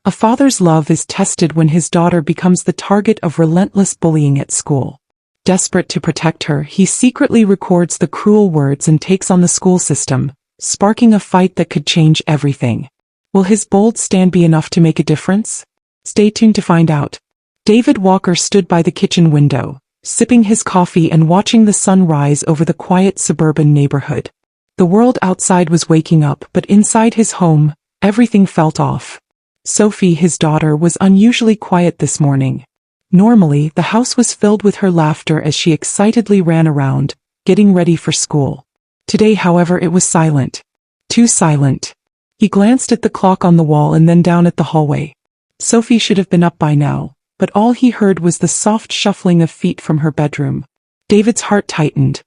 A father's love is tested when his daughter becomes the target of relentless bullying at school. Desperate to protect her, he secretly records the cruel words and takes on the school system, sparking a fight that could change everything. Will his bold stand be enough to make a difference? Stay tuned to find out. David Walker stood by the kitchen window, sipping his coffee and watching the sun rise over the quiet suburban neighborhood. The world outside was waking up, but inside his home, everything felt off. Sophie, his daughter, was unusually quiet this morning. Normally, the house was filled with her laughter as she excitedly ran around, getting ready for school. Today, however, it was silent. Too silent. He glanced at the clock on the wall and then down at the hallway. Sophie should have been up by now, but all he heard was the soft shuffling of feet from her bedroom. David's heart tightened.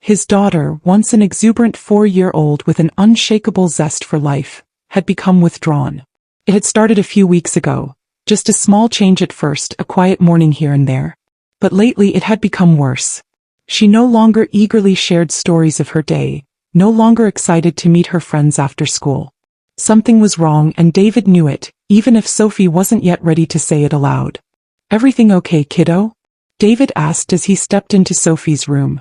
His daughter, once an exuberant 4-year-old with an unshakable zest for life, had become withdrawn. It had started a few weeks ago, just a small change at first, a quiet morning here and there. But lately it had become worse. She no longer eagerly shared stories of her day, no longer excited to meet her friends after school. Something was wrong and David knew it, even if Sophie wasn't yet ready to say it aloud. "Everything okay, kiddo?" David asked as he stepped into Sophie's room.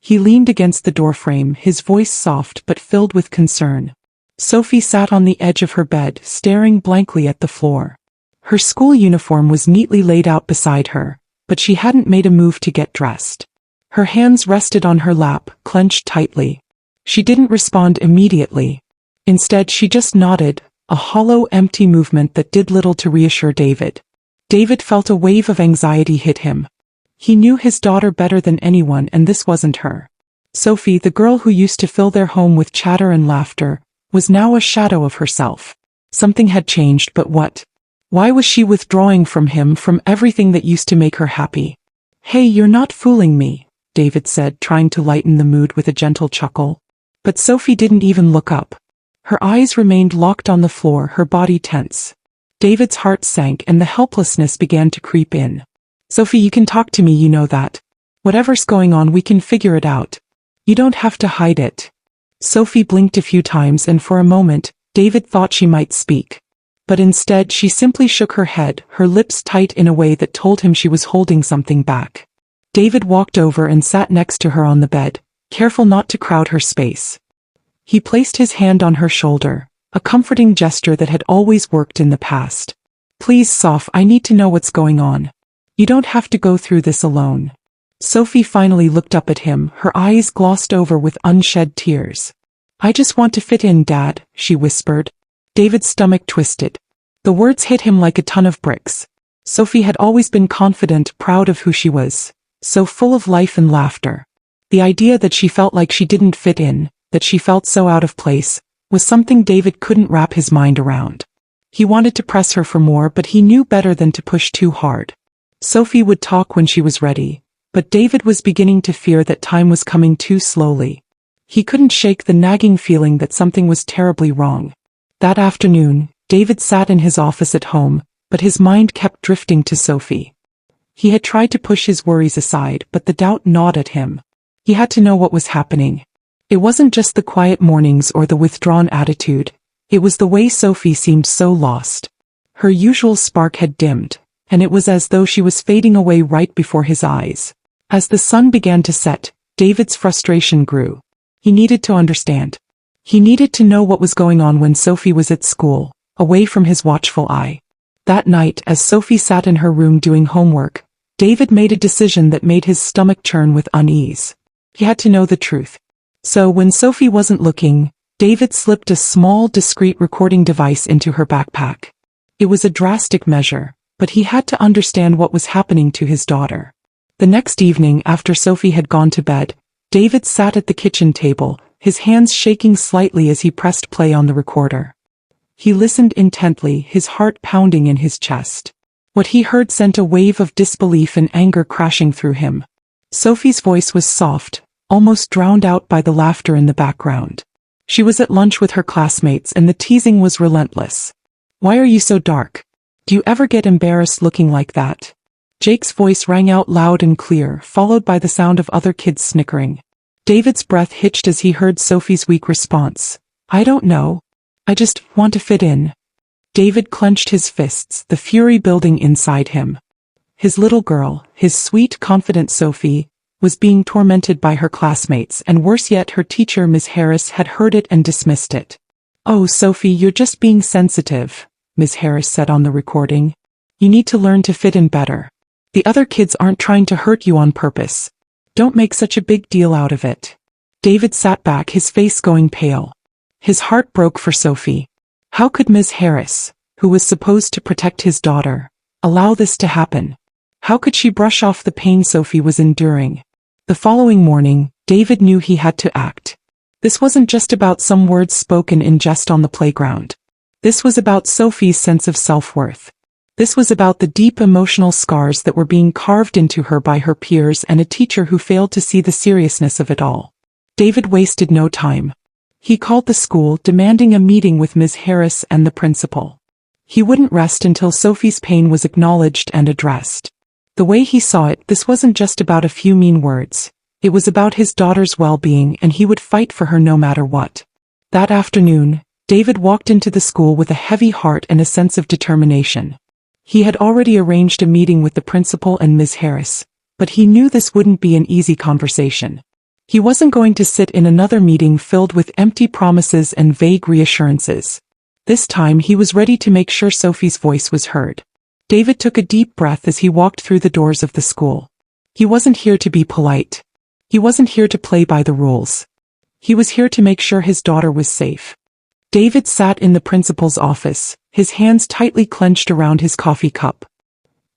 He leaned against the doorframe, his voice soft but filled with concern. Sophie sat on the edge of her bed, staring blankly at the floor. Her school uniform was neatly laid out beside her, but she hadn't made a move to get dressed. Her hands rested on her lap, clenched tightly. She didn't respond immediately. Instead, she just nodded, a hollow, empty movement that did little to reassure David. David felt a wave of anxiety hit him. He knew his daughter better than anyone, and this wasn't her. Sophie, the girl who used to fill their home with chatter and laughter, was now a shadow of herself. Something had changed, but what? Why was she withdrawing from him, from everything that used to make her happy? "Hey, you're not fooling me," David said, trying to lighten the mood with a gentle chuckle. But Sophie didn't even look up. Her eyes remained locked on the floor, her body tense. David's heart sank and the helplessness began to creep in. "Sophie, you can talk to me, you know that. Whatever's going on, we can figure it out. You don't have to hide it." Sophie blinked a few times and for a moment, David thought she might speak. But instead she simply shook her head, her lips tight in a way that told him she was holding something back. David walked over and sat next to her on the bed, careful not to crowd her space. He placed his hand on her shoulder, a comforting gesture that had always worked in the past. "Please, Soph, I need to know what's going on. You don't have to go through this alone." Sophie finally looked up at him, her eyes glossed over with unshed tears. "I just want to fit in, Dad," she whispered. David's stomach twisted. The words hit him like a ton of bricks. Sophie had always been confident, proud of who she was, so full of life and laughter. The idea that she felt like she didn't fit in, that she felt so out of place, was something David couldn't wrap his mind around. He wanted to press her for more, but he knew better than to push too hard. Sophie would talk when she was ready, but David was beginning to fear that time was coming too slowly. He couldn't shake the nagging feeling that something was terribly wrong. That afternoon, David sat in his office at home, but his mind kept drifting to Sophie. He had tried to push his worries aside, but the doubt gnawed at him. He had to know what was happening. It wasn't just the quiet mornings or the withdrawn attitude, it was the way Sophie seemed so lost. Her usual spark had dimmed, and it was as though she was fading away right before his eyes. As the sun began to set, David's frustration grew. He needed to understand. He needed to know what was going on when Sophie was at school, away from his watchful eye. That night, as Sophie sat in her room doing homework, David made a decision that made his stomach churn with unease. He had to know the truth. So when Sophie wasn't looking, David slipped a small, discreet recording device into her backpack. It was a drastic measure, but he had to understand what was happening to his daughter. The next evening, after Sophie had gone to bed, David sat at the kitchen table, his hands shaking slightly as he pressed play on the recorder. He listened intently, his heart pounding in his chest. What he heard sent a wave of disbelief and anger crashing through him. Sophie's voice was soft, almost drowned out by the laughter in the background. She was at lunch with her classmates and the teasing was relentless. "Why are you so dark? Do you ever get embarrassed looking like that?" Jake's voice rang out loud and clear, followed by the sound of other kids snickering. David's breath hitched as he heard Sophie's weak response. "I don't know. I just want to fit in." David clenched his fists, the fury building inside him. His little girl, his sweet, confident Sophie, was being tormented by her classmates, and worse yet, her teacher, Miss Harris, had heard it and dismissed it. "Oh, Sophie, you're just being sensitive," Miss Harris said on the recording. "You need to learn to fit in better. The other kids aren't trying to hurt you on purpose. Don't make such a big deal out of it." David sat back, his face going pale. His heart broke for Sophie. How could Ms. Harris, who was supposed to protect his daughter, allow this to happen? How could she brush off the pain Sophie was enduring? The following morning, David knew he had to act. This wasn't just about some words spoken in jest on the playground. This was about Sophie's sense of self-worth. This was about the deep emotional scars that were being carved into her by her peers and a teacher who failed to see the seriousness of it all. David wasted no time. He called the school, demanding a meeting with Ms. Harris and the principal. He wouldn't rest until Sophie's pain was acknowledged and addressed. The way he saw it, this wasn't just about a few mean words. It was about his daughter's well-being, and he would fight for her no matter what. That afternoon, David walked into the school with a heavy heart and a sense of determination. He had already arranged a meeting with the principal and Ms. Harris, but he knew this wouldn't be an easy conversation. He wasn't going to sit in another meeting filled with empty promises and vague reassurances. This time he was ready to make sure Sophie's voice was heard. David took a deep breath as he walked through the doors of the school. He wasn't here to be polite. He wasn't here to play by the rules. He was here to make sure his daughter was safe. David sat in the principal's office, his hands tightly clenched around his coffee cup.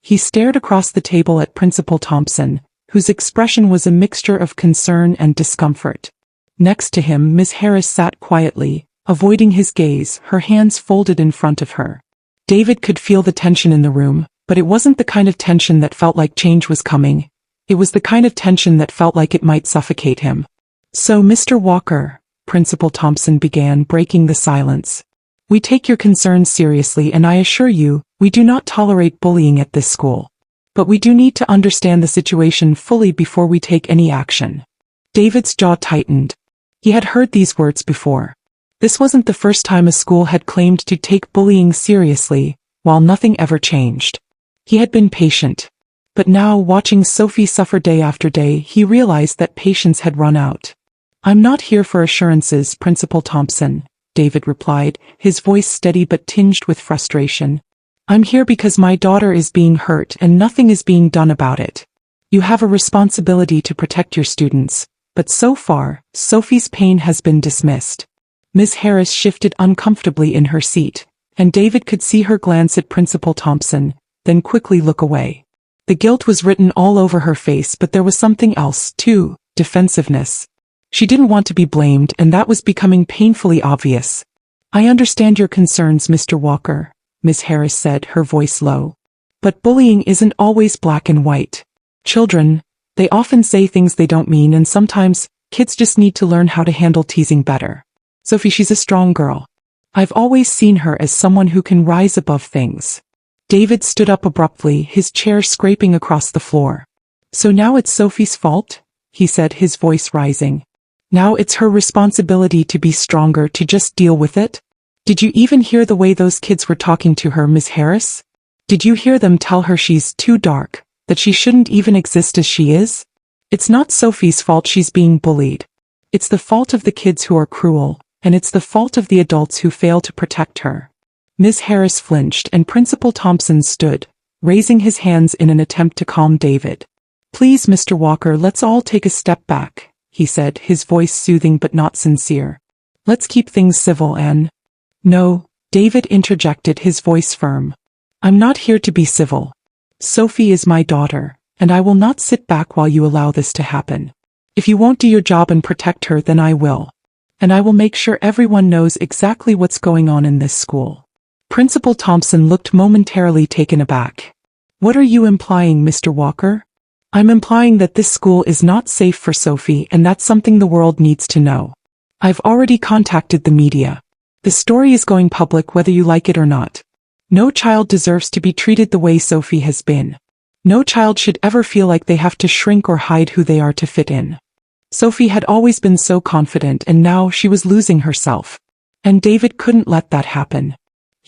He stared across the table at Principal Thompson, whose expression was a mixture of concern and discomfort. Next to him, Miss Harris sat quietly, avoiding his gaze, her hands folded in front of her. David could feel the tension in the room, but it wasn't the kind of tension that felt like change was coming. It was the kind of tension that felt like it might suffocate him. "So, Mr. Walker," Principal Thompson began, breaking the silence, "we take your concerns seriously, and I assure you, we do not tolerate bullying at this school. But we do need to understand the situation fully before we take any action." David's jaw tightened. He had heard these words before. This wasn't the first time a school had claimed to take bullying seriously, while nothing ever changed. He had been patient. But now, watching Sophie suffer day after day, he realized that patience had run out. "I'm not here for assurances, Principal Thompson," David replied, his voice steady but tinged with frustration. "I'm here because my daughter is being hurt and nothing is being done about it. You have a responsibility to protect your students, but so far, Sophie's pain has been dismissed." Ms. Harris shifted uncomfortably in her seat, and David could see her glance at Principal Thompson, then quickly look away. The guilt was written all over her face, but there was something else, too, defensiveness. She didn't want to be blamed, and that was becoming painfully obvious. "I understand your concerns, Mr. Walker," Ms. Harris said, her voice low. "But bullying isn't always black and white. Children, they often say things they don't mean, and sometimes, kids just need to learn how to handle teasing better. Sophie, she's a strong girl. I've always seen her as someone who can rise above things." David stood up abruptly, his chair scraping across the floor. "So now it's Sophie's fault?" he said, his voice rising. "Now it's her responsibility to be stronger, to just deal with it? Did you even hear the way those kids were talking to her, Ms. Harris? Did you hear them tell her she's too dark, that she shouldn't even exist as she is? It's not Sophie's fault she's being bullied. It's the fault of the kids who are cruel, and it's the fault of the adults who fail to protect her." Ms. Harris flinched, and Principal Thompson stood, raising his hands in an attempt to calm David. "Please, Mr. Walker, let's all take a step back," he said, his voice soothing but not sincere. "Let's keep things civil and—" "No," David interjected, his voice firm. "I'm not here to be civil. Sophie is my daughter, and I will not sit back while you allow this to happen. If you won't do your job and protect her, then I will. And I will make sure everyone knows exactly what's going on in this school." Principal Thompson looked momentarily taken aback. "What are you implying, Mr. Walker?" "I'm implying that this school is not safe for Sophie, and that's something the world needs to know. I've already contacted the media. The story is going public whether you like it or not. No child deserves to be treated the way Sophie has been. No child should ever feel like they have to shrink or hide who they are to fit in. Sophie had always been so confident, and now she was losing herself. And David couldn't let that happen.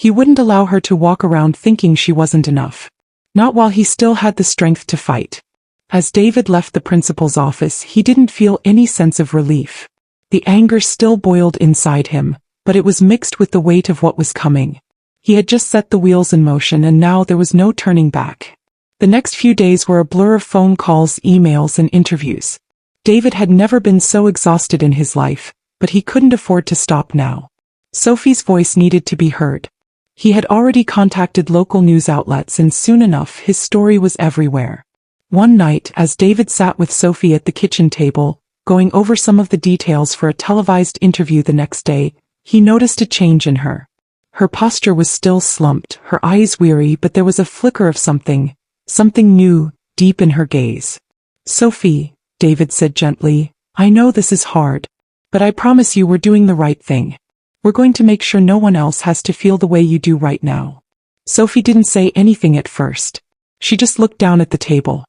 He wouldn't allow her to walk around thinking she wasn't enough. Not while he still had the strength to fight. As David left the principal's office, he didn't feel any sense of relief. The anger still boiled inside him, but it was mixed with the weight of what was coming. He had just set the wheels in motion and now there was no turning back. The next few days were a blur of phone calls, emails, and interviews. David had never been so exhausted in his life, but he couldn't afford to stop now. Sophie's voice needed to be heard. He had already contacted local news outlets and soon enough his story was everywhere. One night, as David sat with Sophie at the kitchen table, going over some of the details for a televised interview the next day, he noticed a change in her. Her posture was still slumped, her eyes weary, but there was a flicker of something new, deep in her gaze. "Sophie," David said gently, "I know this is hard, but I promise you we're doing the right thing. We're going to make sure no one else has to feel the way you do right now." Sophie didn't say anything at first. She just looked down at the table.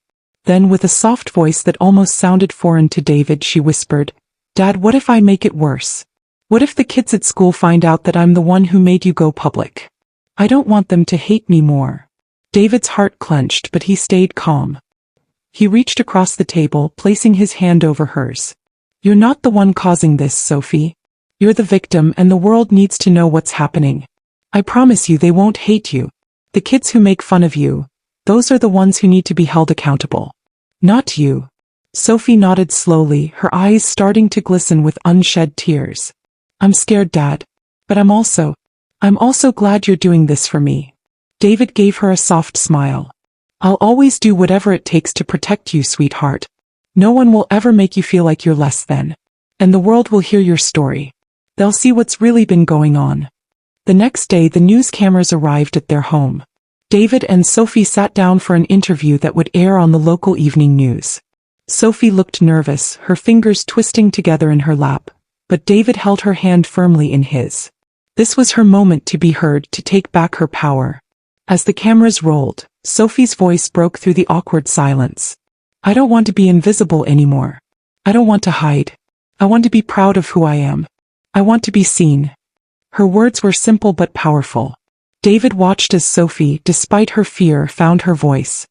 Then, with a soft voice that almost sounded foreign to David, she whispered, "Dad, what if I make it worse? What if the kids at school find out that I'm the one who made you go public? I don't want them to hate me more." David's heart clenched, but he stayed calm. He reached across the table, placing his hand over hers. "You're not the one causing this, Sophie. You're the victim and the world needs to know what's happening. I promise you they won't hate you. The kids who make fun of you, those are the ones who need to be held accountable. Not you." Sophie nodded slowly, her eyes starting to glisten with unshed tears. "I'm scared, Dad. But I'm also glad you're doing this for me." David gave her a soft smile. "I'll always do whatever it takes to protect you, sweetheart. No one will ever make you feel like you're less than. And the world will hear your story. They'll see what's really been going on." The next day the news cameras arrived at their home. David and Sophie sat down for an interview that would air on the local evening news. Sophie looked nervous, her fingers twisting together in her lap, but David held her hand firmly in his. This was her moment to be heard, to take back her power. As the cameras rolled, Sophie's voice broke through the awkward silence. "I don't want to be invisible anymore. I don't want to hide. I want to be proud of who I am. I want to be seen." Her words were simple but powerful. David watched as Sophie, despite her fear, found her voice.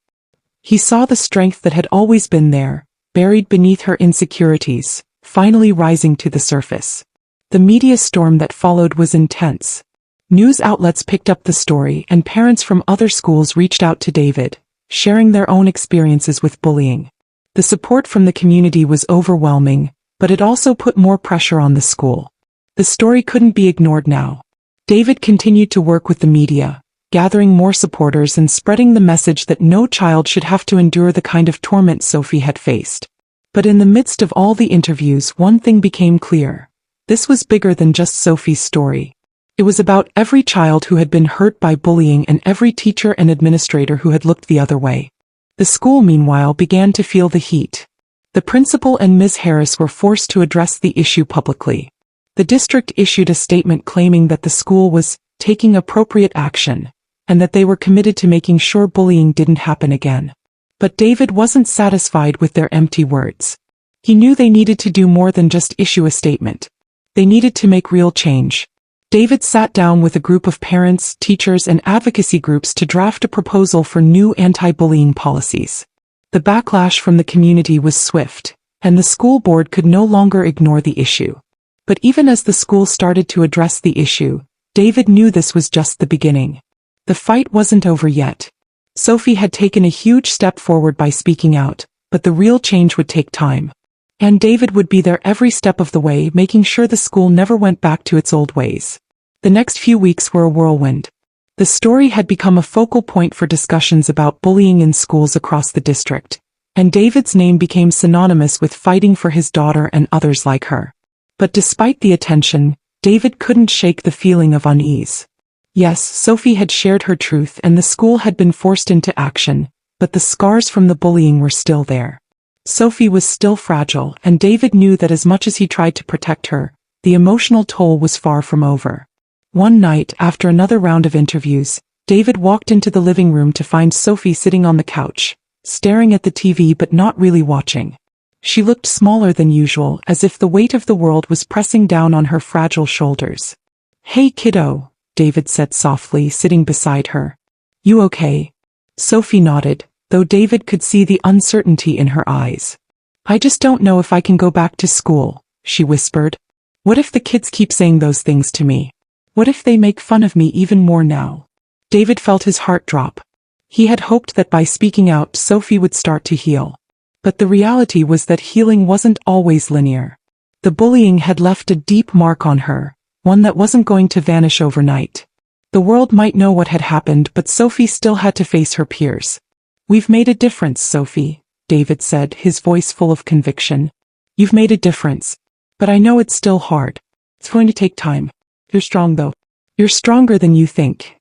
He saw the strength that had always been there, buried beneath her insecurities, finally rising to the surface. The media storm that followed was intense. News outlets picked up the story and parents from other schools reached out to David, sharing their own experiences with bullying. The support from the community was overwhelming, but it also put more pressure on the school. The story couldn't be ignored now. David continued to work with the media, gathering more supporters and spreading the message that no child should have to endure the kind of torment Sophie had faced. But in the midst of all the interviews, one thing became clear. This was bigger than just Sophie's story. It was about every child who had been hurt by bullying and every teacher and administrator who had looked the other way. The school, meanwhile, began to feel the heat. The principal and Ms. Harris were forced to address the issue publicly. The district issued a statement claiming that the school was taking appropriate action, and that they were committed to making sure bullying didn't happen again. But David wasn't satisfied with their empty words. He knew they needed to do more than just issue a statement. They needed to make real change. David sat down with a group of parents, teachers, and advocacy groups to draft a proposal for new anti-bullying policies. The backlash from the community was swift, and the school board could no longer ignore the issue. But even as the school started to address the issue, David knew this was just the beginning. The fight wasn't over yet. Sophie had taken a huge step forward by speaking out, but the real change would take time. And David would be there every step of the way, making sure the school never went back to its old ways. The next few weeks were a whirlwind. The story had become a focal point for discussions about bullying in schools across the district, and David's name became synonymous with fighting for his daughter and others like her. But despite the attention, David couldn't shake the feeling of unease. Yes, Sophie had shared her truth and the school had been forced into action, but the scars from the bullying were still there. Sophie was still fragile, and David knew that as much as he tried to protect her, the emotional toll was far from over. One night, after another round of interviews, David walked into the living room to find Sophie sitting on the couch, staring at the TV but not really watching. She looked smaller than usual, as if the weight of the world was pressing down on her fragile shoulders. "Hey kiddo," David said softly, sitting beside her. You okay? Sophie nodded, though David could see the uncertainty in her eyes. I just don't know if I can go back to school, she whispered. What if the kids keep saying those things to me? What if they make fun of me even more now? David felt his heart drop. He had hoped that by speaking out Sophie would start to heal. But the reality was that healing wasn't always linear. The bullying had left a deep mark on her, one that wasn't going to vanish overnight. The world might know what had happened, but Sophie still had to face her peers. We've made a difference, Sophie, David said, his voice full of conviction. You've made a difference. But I know it's still hard. It's going to take time. You're strong though. You're stronger than you think.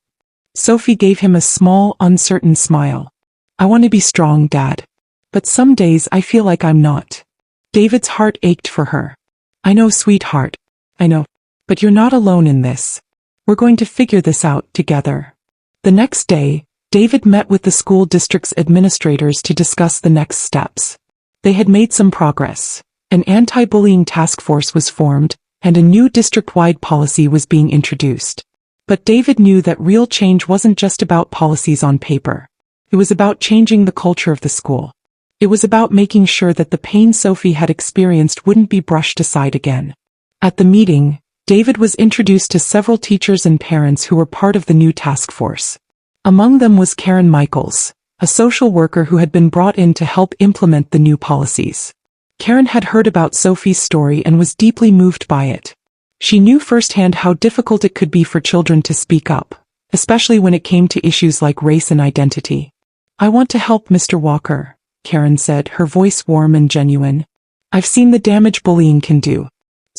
Sophie gave him a small, uncertain smile. I want to be strong, Dad. But some days I feel like I'm not. David's heart ached for her. I know, sweetheart. I know. But you're not alone in this. We're going to figure this out together. The next day, David met with the school district's administrators to discuss the next steps. They had made some progress. An anti-bullying task force was formed, and a new district-wide policy was being introduced. But David knew that real change wasn't just about policies on paper. It was about changing the culture of the school. It was about making sure that the pain Sophie had experienced wouldn't be brushed aside again. At the meeting, David was introduced to several teachers and parents who were part of the new task force. Among them was Karen Michaels, a social worker who had been brought in to help implement the new policies. Karen had heard about Sophie's story and was deeply moved by it. She knew firsthand how difficult it could be for children to speak up, especially when it came to issues like race and identity. I want to help, Mr. Walker, Karen said, her voice warm and genuine. I've seen the damage bullying can do.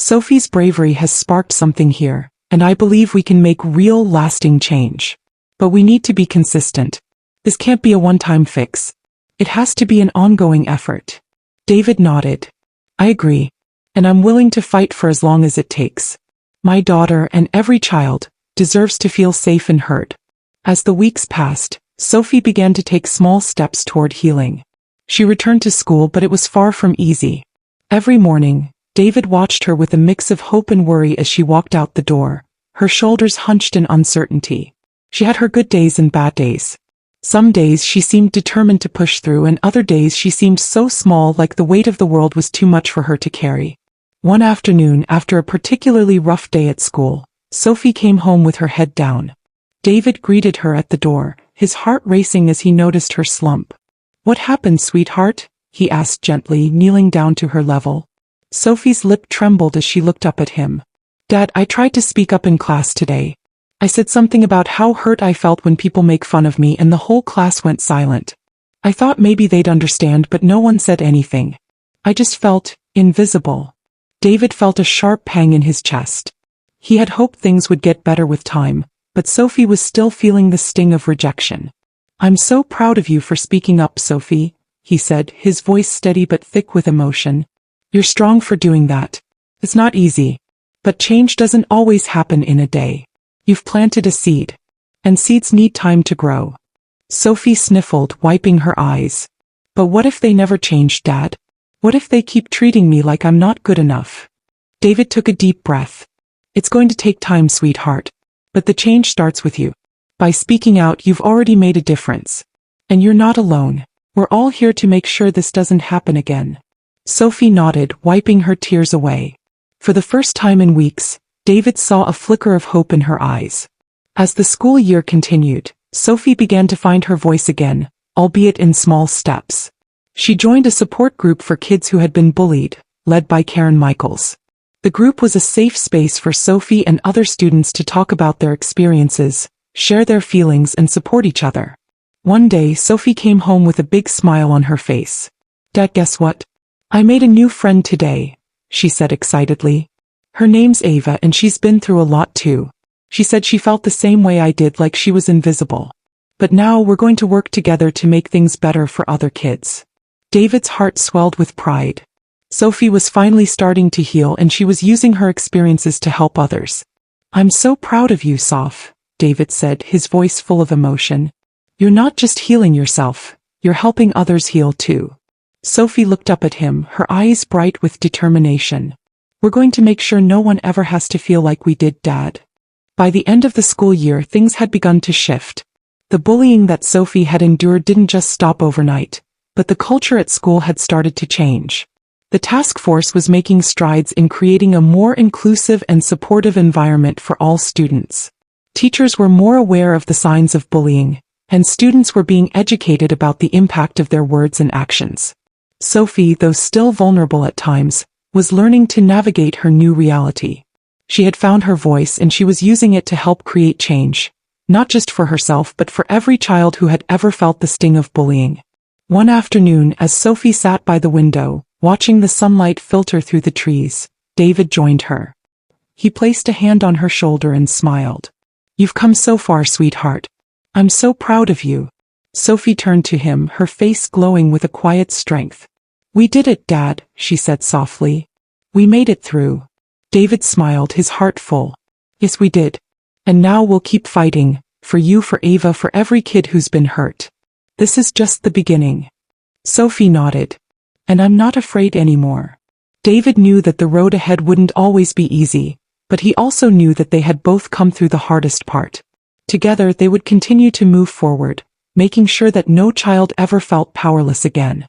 Sophie's bravery has sparked something here, and I believe we can make real, lasting change. But we need to be consistent. This can't be a one-time fix. It has to be an ongoing effort. David nodded. I agree. And I'm willing to fight for as long as it takes. My daughter, and every child, deserves to feel safe and heard. As the weeks passed, Sophie began to take small steps toward healing. She returned to school, but it was far from easy. Every morning, David watched her with a mix of hope and worry as she walked out the door, her shoulders hunched in uncertainty. She had her good days and bad days. Some days she seemed determined to push through, and other days she seemed so small, like the weight of the world was too much for her to carry. One afternoon, after a particularly rough day at school, Sophie came home with her head down. David greeted her at the door, his heart racing as he noticed her slump. What happened, sweetheart? He asked gently, kneeling down to her level. Sophie's lip trembled as she looked up at him. Dad, I tried to speak up in class today. I said something about how hurt I felt when people make fun of me, and the whole class went silent. I thought maybe they'd understand, but no one said anything. I just felt invisible. David felt a sharp pang in his chest. He had hoped things would get better with time, but Sophie was still feeling the sting of rejection. I'm so proud of you for speaking up, Sophie, he said, his voice steady but thick with emotion. You're strong for doing that. It's not easy. But change doesn't always happen in a day. You've planted a seed. And seeds need time to grow. Sophie sniffled, wiping her eyes. But what if they never change, Dad? What if they keep treating me like I'm not good enough? David took a deep breath. It's going to take time, sweetheart. But the change starts with you. By speaking out, you've already made a difference. And you're not alone. We're all here to make sure this doesn't happen again. Sophie nodded, wiping her tears away. For the first time in weeks, David saw a flicker of hope in her eyes. As the school year continued, Sophie began to find her voice again, albeit in small steps. She joined a support group for kids who had been bullied, led by Karen Michaels. The group was a safe space for Sophie and other students to talk about their experiences, share their feelings, and support each other. One day, Sophie came home with a big smile on her face. Dad, guess what? I made a new friend today, she said excitedly. Her name's Ava, and she's been through a lot too. She said she felt the same way I did, like she was invisible. But now we're going to work together to make things better for other kids. David's heart swelled with pride. Sophie was finally starting to heal, and she was using her experiences to help others. I'm so proud of you, Soph, David said, his voice full of emotion. You're not just healing yourself, you're helping others heal too. Sophie looked up at him, her eyes bright with determination. We're going to make sure no one ever has to feel like we did, Dad. By the end of the school year, things had begun to shift. The bullying that Sophie had endured didn't just stop overnight, but the culture at school had started to change. The task force was making strides in creating a more inclusive and supportive environment for all students. Teachers were more aware of the signs of bullying, and students were being educated about the impact of their words and actions. Sophie, though still vulnerable at times, was learning to navigate her new reality. She had found her voice and she was using it to help create change, not just for herself but for every child who had ever felt the sting of bullying. One afternoon, as Sophie sat by the window, watching the sunlight filter through the trees, David joined her. He placed a hand on her shoulder and smiled. "You've come so far, sweetheart. I'm so proud of you." Sophie turned to him, her face glowing with a quiet strength. "We did it, Dad," she said softly. "We made it through." David smiled, his heart full. "Yes, we did. And now we'll keep fighting, for you, for Ava, for every kid who's been hurt. This is just the beginning." Sophie nodded. "And I'm not afraid anymore." David knew that the road ahead wouldn't always be easy, but he also knew that they had both come through the hardest part. Together they would continue to move forward, making sure that no child ever felt powerless again.